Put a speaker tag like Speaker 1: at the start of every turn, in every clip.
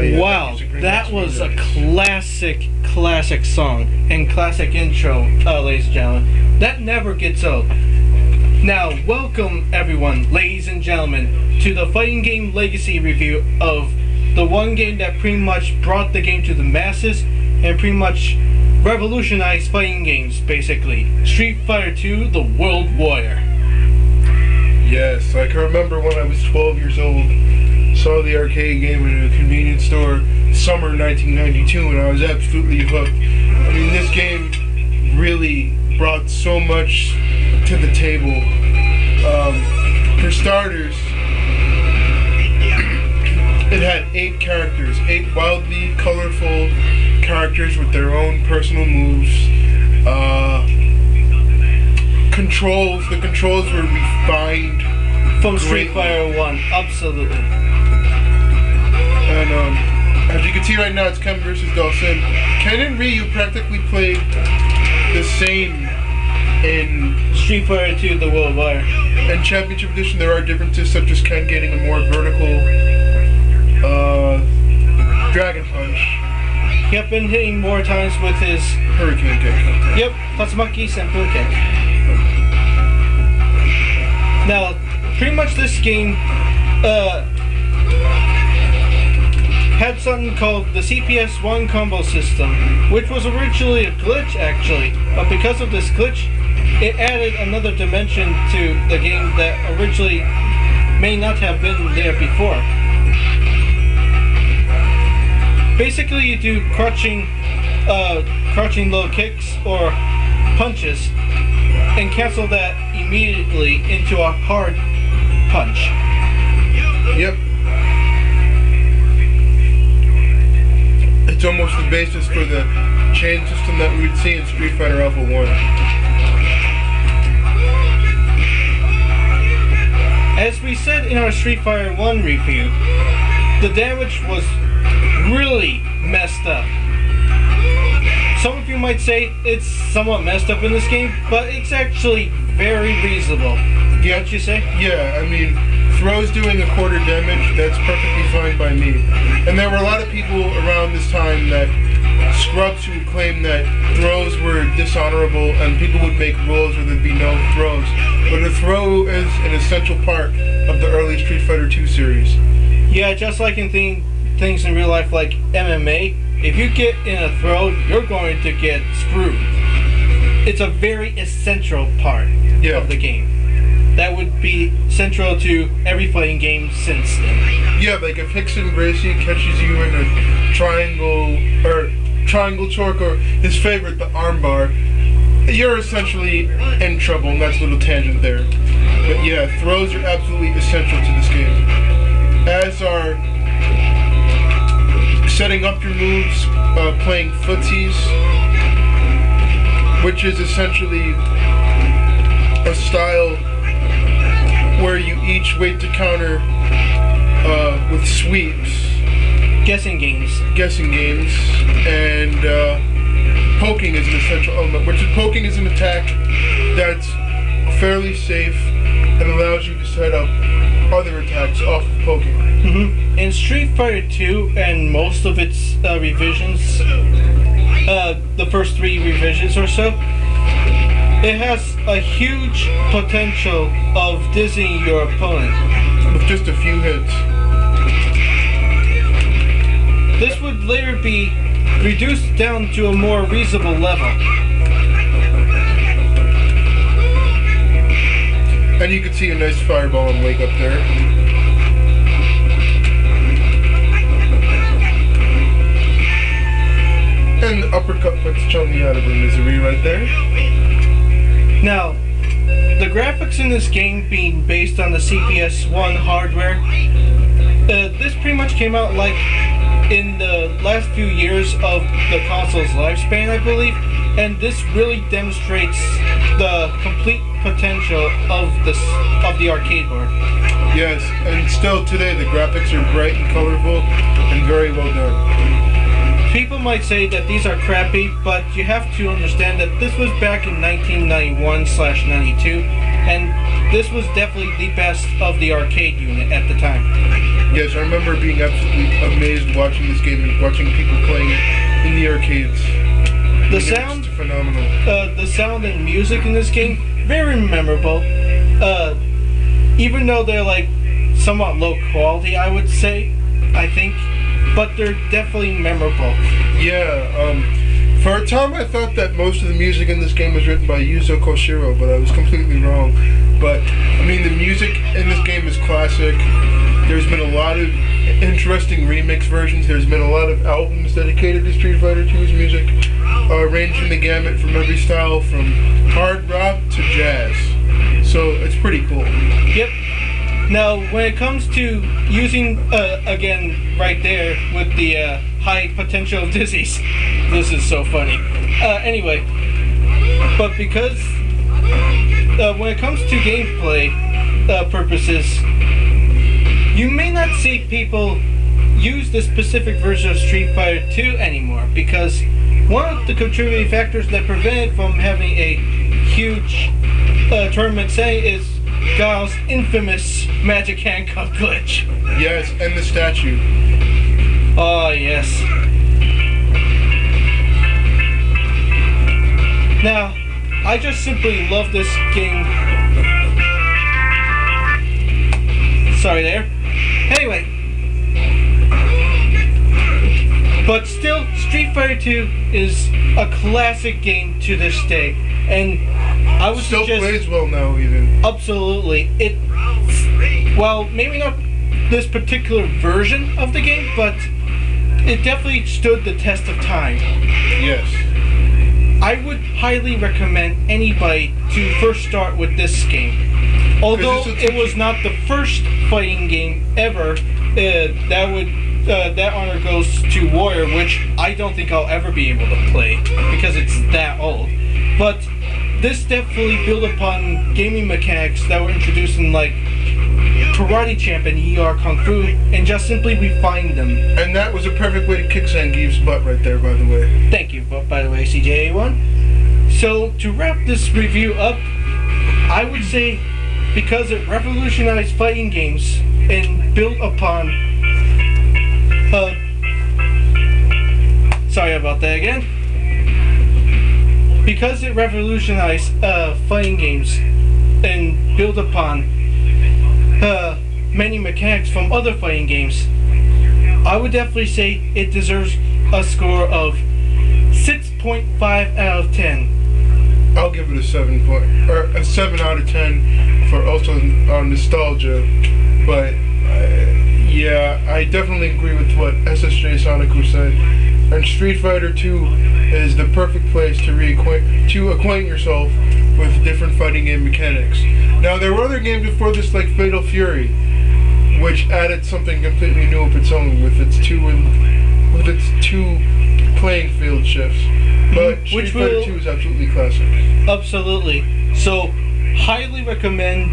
Speaker 1: yeah.
Speaker 2: Wow, that was a classic song and classic intro, ladies and gentlemen. That never gets old. Now, welcome everyone, ladies and gentlemen, to the Fighting Game Legacy review of the one game that pretty much brought the game to the masses and pretty much revolutionized fighting games, basically. Street Fighter 2, The World Warrior.
Speaker 1: Yes, I can remember when I was 12 years old, saw the arcade game in a convenience store, summer 1992, and I was absolutely hooked. I mean, this game really brought so much to the table. For starters, it had 8 characters, 8 wildly colorful characters with their own personal moves. The controls were refined
Speaker 2: from Street Fighter 1, absolutely.
Speaker 1: And as you can see right now, it's Ken versus Dawson. Ken and Ryu practically played the same in
Speaker 2: Street Fighter 2, The World Warrior.
Speaker 1: In Championship Edition, there are differences, such as Ken getting a more vertical Dragon Punch.
Speaker 2: Yep, been hitting more times with his
Speaker 1: Hurricane Kick.
Speaker 2: Yep, Tatsumaki Senpu Kick. Now, pretty much this game had something called the CPS-1 combo system, which was originally a glitch actually, but because of this glitch, it added another dimension to the game that originally may not have been there before. Basically, you do crouching low kicks or punches, and cancel that immediately into a hard punch.
Speaker 1: Yep. It's almost the basis for the chain system that we would see in Street Fighter Alpha 1.
Speaker 2: As we said in our Street Fighter 1 review, the damage was really messed up. Some of you might say it's somewhat messed up in this game, but it's actually very reasonable.
Speaker 1: Yeah,
Speaker 2: don't you say?
Speaker 1: Yeah, I mean, throws doing a quarter damage, that's perfectly fine by me. And there were a lot of people around this time that scrubs who would claim that throws were dishonorable and people would make rules where thered be no throws. But a throw is an essential part of the early Street Fighter 2 series.
Speaker 2: Yeah, just like in things in real life like MMA, if you get in a throw, you're going to get screwed. It's a very essential part of the game. That would be central to every fighting game since then. Yeah, like if Hickson Gracie catches you in a triangle choke, or his favorite, the armbar, you're essentially in trouble, and that's a little tangent there. But yeah, throws are absolutely essential to this game. As are setting up your moves, playing footsies, which is essentially a style where you each wait to counter with sweeps. Guessing games.
Speaker 1: And poking is an essential element, which is poking is an attack that's fairly safe and allows you to set up other attacks off of poking.
Speaker 2: In Street Fighter 2 and most of its revisions, the first 3 revisions or so, it has a huge potential of dizzying your opponent.
Speaker 1: With just a few hits.
Speaker 2: This would later be reduced down to a more reasonable level.
Speaker 1: And you can see a nice fireball and wake up there. And the uppercut puts Chun-Li out of her misery right there.
Speaker 2: Now, the graphics in this game being based on the CPS-1 hardware, this pretty much came out like in the last few years of the console's lifespan, I believe, and this really demonstrates the complete potential of the arcade board.
Speaker 1: Yes, and still today the graphics are bright and colorful and very well done.
Speaker 2: People might say that these are crappy, but you have to understand that this was back in 1991/92, and this was definitely the best of the arcade unit at the time.
Speaker 1: Yes, I remember being absolutely amazed watching this game and watching people playing it in the arcades.
Speaker 2: The
Speaker 1: It's
Speaker 2: sound,
Speaker 1: phenomenal.
Speaker 2: the sound and music in this game, very memorable. Even though they're like somewhat low quality, I would say, I think, but they're definitely memorable.
Speaker 1: Yeah, for a time I thought that most of the music in this game was written by Yuzo Koshiro, but I was completely wrong. But, I mean, the music in this game is classic. There's been a lot of interesting remix versions. There's been a lot of albums dedicated to Street Fighter 2's music, ranging the gamut from every style, from hard rock to jazz. So, it's pretty cool.
Speaker 2: Yep. Now, when it comes to using, again, right there, with the high potential of dizzies, this is so funny. Anyway, but because when it comes to gameplay purposes, you may not see people use this specific version of Street Fighter 2 anymore, because one of the contributing factors that prevented from having a huge tournament setting is Guile's infamous magic handcuff glitch.
Speaker 1: Yes, and the statue.
Speaker 2: Oh, yes. Now, I just simply love this game. Sorry there. Anyway. But still, Street Fighter 2 is a classic game to this day. And I would
Speaker 1: still
Speaker 2: suggest,
Speaker 1: plays well now, even.
Speaker 2: absolutely. Well, maybe not this particular version of the game, but it definitely stood the test of time.
Speaker 1: Yes.
Speaker 2: I would highly recommend anybody to first start with this game. Although it was not the first fighting game ever, that honor goes to Warroir, which I don't think I'll ever be able to play because it's that old. But this definitely built upon gaming mechanics that were introduced in like Karate Champ and ER Kung Fu, and just simply refined them.
Speaker 1: And that was a perfect way to kick Zangief's butt right there, by the way.
Speaker 2: Thank you, by the way, CJA1. So, to wrap this review up, I would say because it revolutionized fighting games and built upon... sorry about that again. Because it revolutionized fighting games and built upon many mechanics from other fighting games, I would definitely say it deserves a score of 6.5 out of 10.
Speaker 1: I'll give it a 7 out of 10 for also nostalgia. But yeah, I definitely agree with what SSJ Sonicu said. And Street Fighter 2 is the perfect place to acquaint yourself with different fighting game mechanics. Now, there were other games before this, like Fatal Fury, which added something completely new of its own with its two playing field shifts. But Street Fighter 2 is absolutely classic.
Speaker 2: Absolutely. So, highly recommend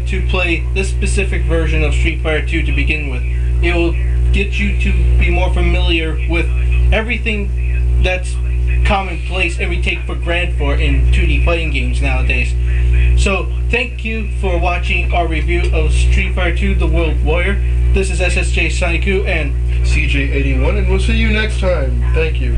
Speaker 2: to play this specific version of Street Fighter 2 to begin with. It will get you to be more familiar with everything that's commonplace and we take for granted for in 2D fighting games nowadays. So, thank you for watching our review of Street Fighter 2 The World Warrior. This is SSJ Sonicu and
Speaker 1: CJ81, and we'll see you next time. Thank you.